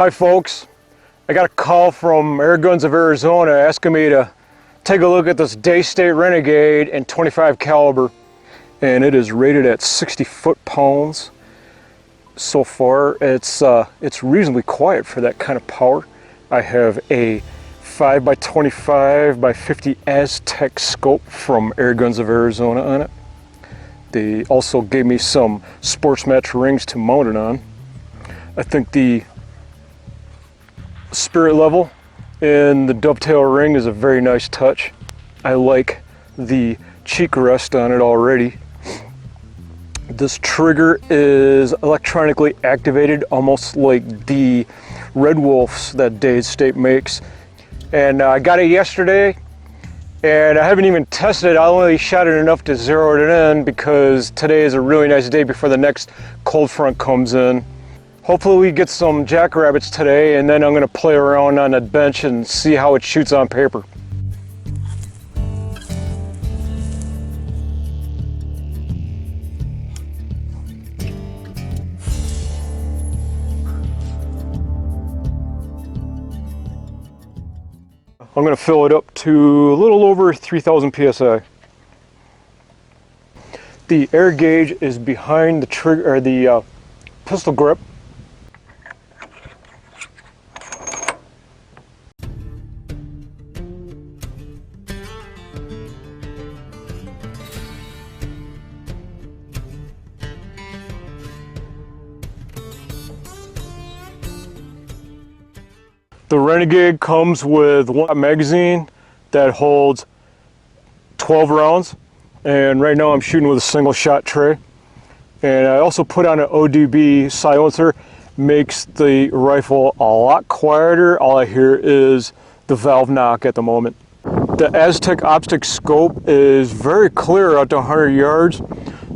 Hi folks, I got a call from Airguns of Arizona asking me to take a look at this Daystate Renegade in 25 caliber, and it is rated at 60 foot-pounds. So far it's reasonably quiet for that kind of power. I have a 5x25x50 Aztec scope from Airguns of Arizona on it. They also gave me some sports match rings to mount it on. I think the spirit level in the dovetail ring is a very nice touch. I like the cheek rest on it already. This trigger is electronically activated, almost like the Red Wolves that Daystate makes. And I got it yesterday, and I haven't even tested it. I only shot it enough to zero it in because today is a really nice day before the next cold front comes in. Hopefully we get some jackrabbits today, and then I'm going to play around on that bench and see how it shoots on paper. I'm going to fill it up to a little over 3,000 psi. The air gauge is behind the trigger, or the pistol grip. The Renegade comes with one magazine that holds 12 rounds, and right now I'm shooting with a single shot tray. And I also put on an ODB silencer, makes the rifle a lot quieter. All I hear is the valve knock at the moment. The Aztec optic scope is very clear out to 100 yards.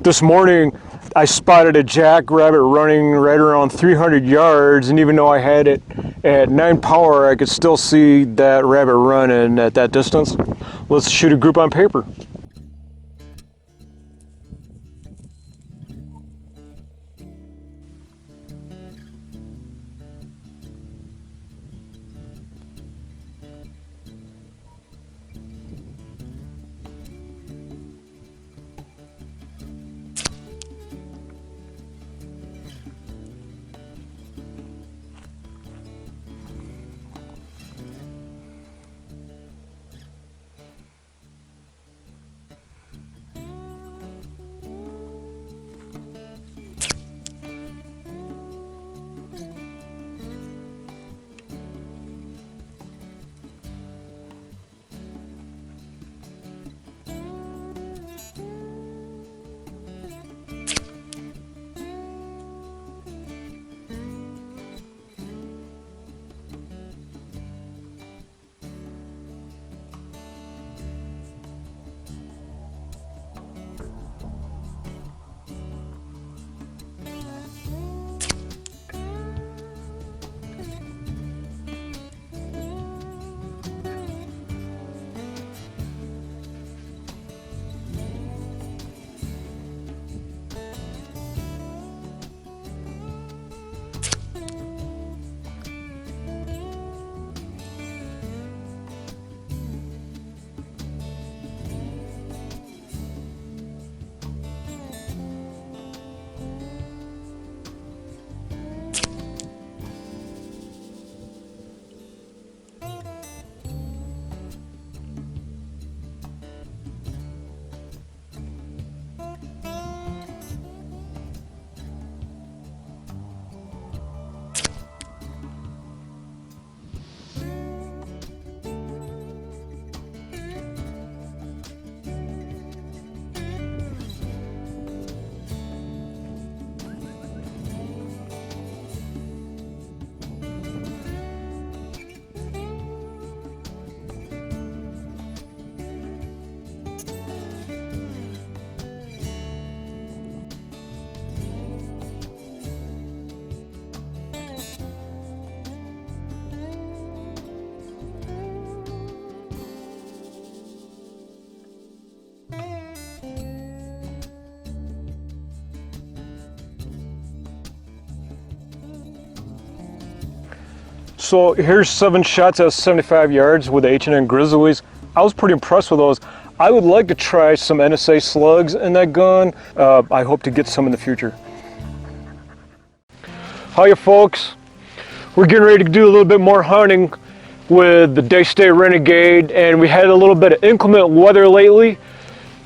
This morning I spotted a jackrabbit running right around 300 yards, and even though I had it at 9 power, I could still see that rabbit running at that distance. Let's shoot a group on paper. So here's 7 shots at 75 yards with the H&N Grizzlies. I was pretty impressed with those. I would like to try some NSA slugs in that gun. I hope to get some in the future. Hiya folks, we're getting ready to do a little bit more hunting with the Daystate Renegade, and we had a little bit of inclement weather lately,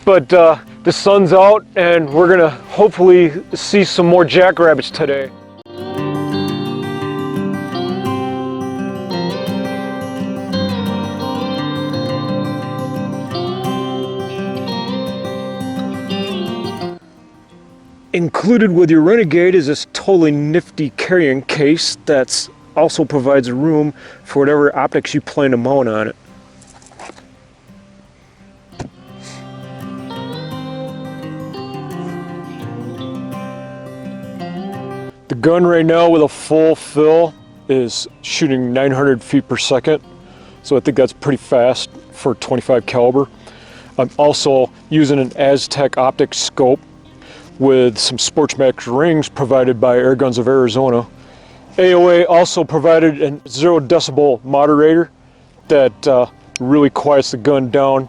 but the sun's out and we're gonna hopefully see some more jackrabbits today. Included with your Renegade is this totally nifty carrying case that also provides room for whatever optics you plan to mount on it. The gun right now with a full fill is shooting 900 feet per second, so I think that's pretty fast for 25 caliber. I'm also using an Aztec optic scope with some Sportsmax rings provided by Airguns of Arizona. AOA also provided a 0 decibel moderator that really quiets the gun down.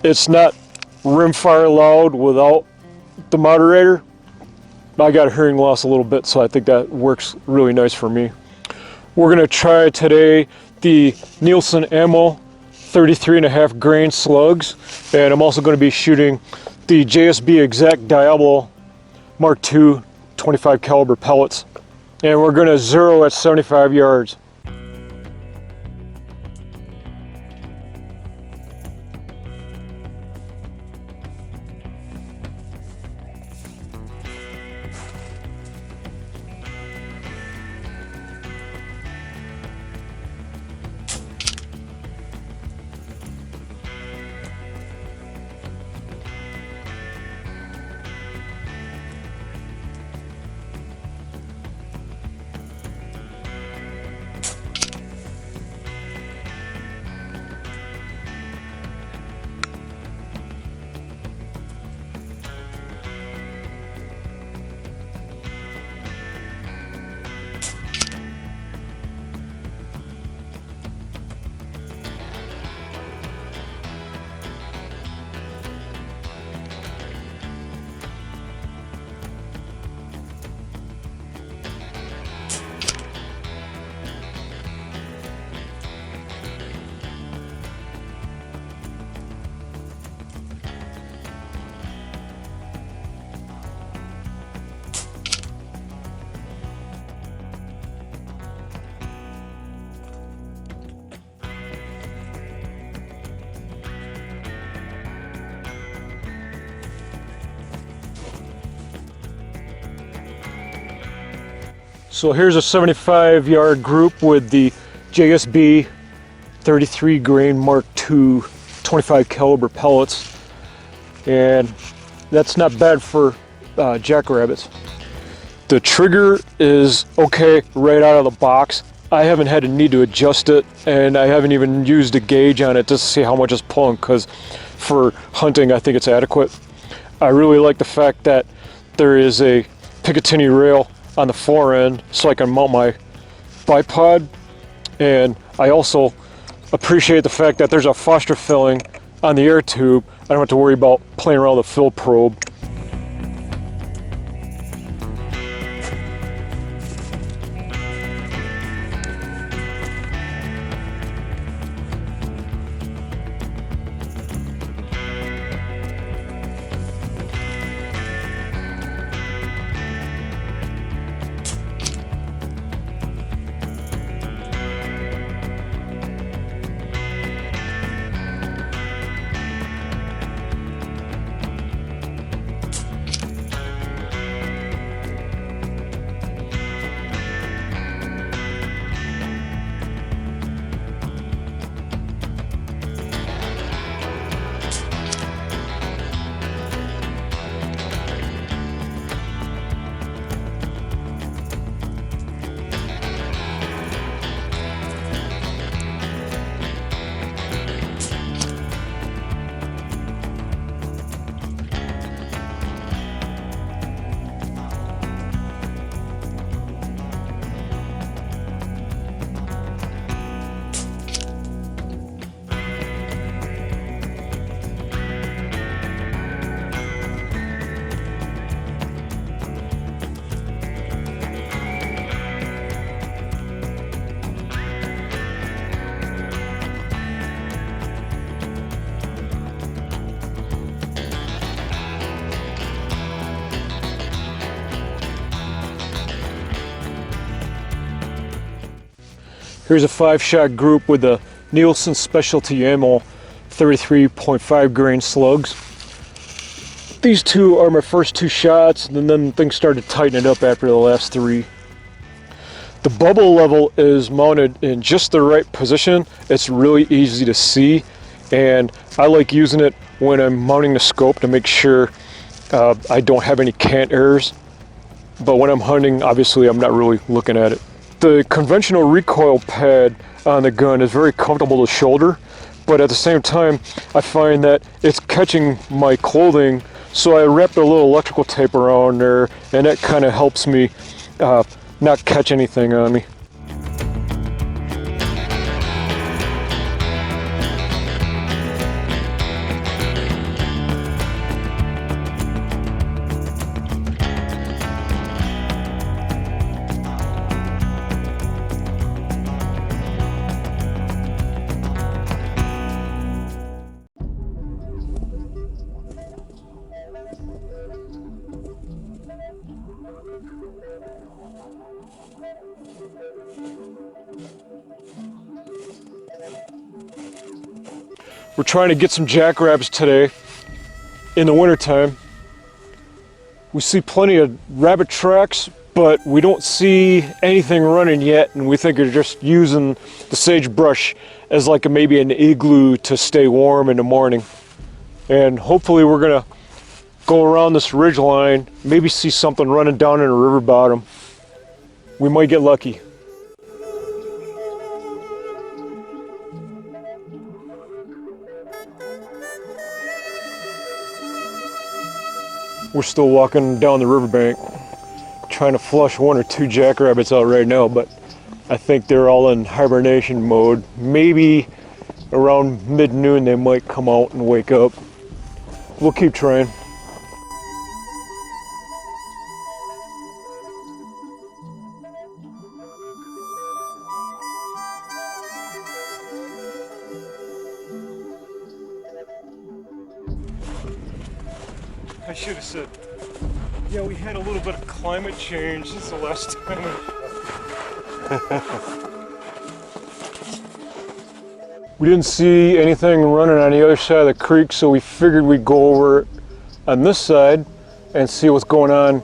It's not rimfire loud without the moderator. I got hearing loss a little bit, so I think that works really nice for me. We're gonna try today the Nielsen Ammo 33.5 grain slugs, and I'm also gonna be shooting the JSB Exact Diablo Mark II 25 caliber pellets, and we're going to zero at 75 yards. So here's a 75 yard group with the JSB 33 grain Mark II 25 caliber pellets, and that's not bad for jackrabbits. The trigger is okay right out of the box. I haven't had a need to adjust it, and I haven't even used a gauge on it just to see how much it's pulling, because for hunting I think it's adequate. I really like the fact that there is a Picatinny rail on the fore end so I can mount my bipod, and I also appreciate the fact that there's a Foster filling on the air tube. I don't have to worry about playing around with a fill probe. Here's a 5-shot group with the Nielsen Specialty Ammo 33.5 grain slugs. These two are my first 2 shots, and then things started tightening up after the last 3. The bubble level is mounted in just the right position. It's really easy to see, and I like using it when I'm mounting the scope to make sure I don't have any cant errors. But when I'm hunting, obviously I'm not really looking at it. The conventional recoil pad on the gun is very comfortable to shoulder, but at the same time I find that it's catching my clothing, so I wrapped a little electrical tape around there, and that kind of helps me not catch anything on me. We're trying to get some jackrabbits today in the wintertime. We see plenty of rabbit tracks, but we don't see anything running yet, and we think they're just using the sagebrush as like maybe an igloo to stay warm in the morning. And hopefully we're gonna go around this ridge line, maybe see something running down in a river bottom. We might get lucky. We're still walking down the riverbank, trying to flush 1 or 2 jackrabbits out right now, but I think they're all in hibernation mode. Maybe around mid-noon they might come out and wake up. We'll keep trying. I should have said, yeah, we had a little bit of climate change since the last time. We didn't see anything running on the other side of the creek, so we figured we'd go over on this side and see what's going on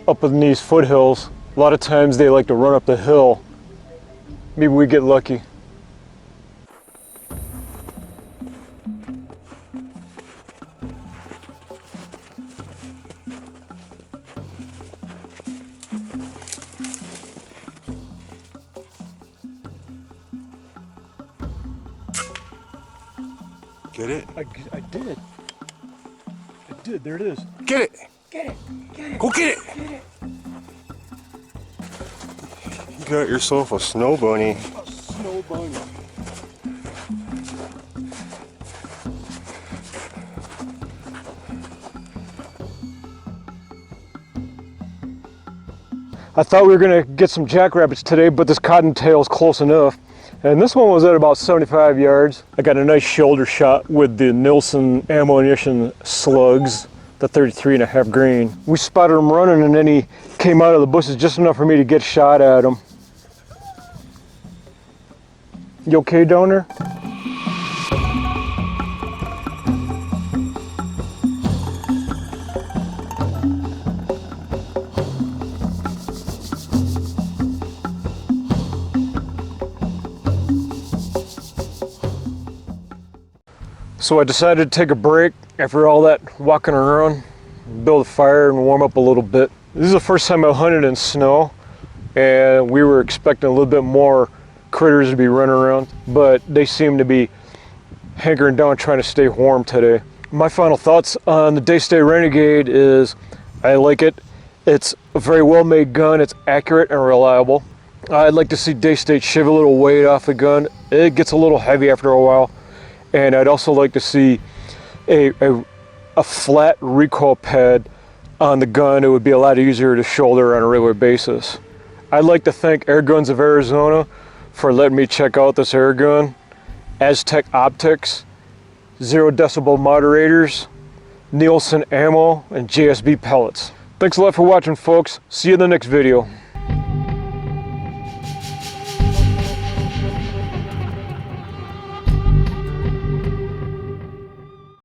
up in these foothills. A lot of times they like to run up the hill. Maybe we get lucky. Get it? I did. I did. There it is. Get it! Get it! Get it! Go get it! Get it! You got yourself a snow bunny. A snow bunny. I thought we were going to get some jackrabbits today, but this cottontail is close enough. And this one was at about 75 yards. I got a nice shoulder shot with the Nielsen ammunition slugs, the 33.5 grain. We spotted him running, and then he came out of the bushes just enough for me to get shot at him. You okay down there? So I decided to take a break after all that walking around, build a fire and warm up a little bit. This is the first time I hunted in snow, and we were expecting a little bit more critters to be running around, but they seem to be hankering down trying to stay warm today. My final thoughts on the Daystate Renegade is I like it. It's a very well made gun. It's accurate and reliable. I'd like to see Daystate shave a little weight off the gun. It gets a little heavy after a while. And I'd also like to see a flat recoil pad on the gun. It would be a lot easier to shoulder on a regular basis. I'd like to thank Airguns of Arizona for letting me check out this air gun. Aztec optics, 0 decibel moderators, Nielsen ammo, and JSB pellets. Thanks a lot for watching, folks. See you in the next video.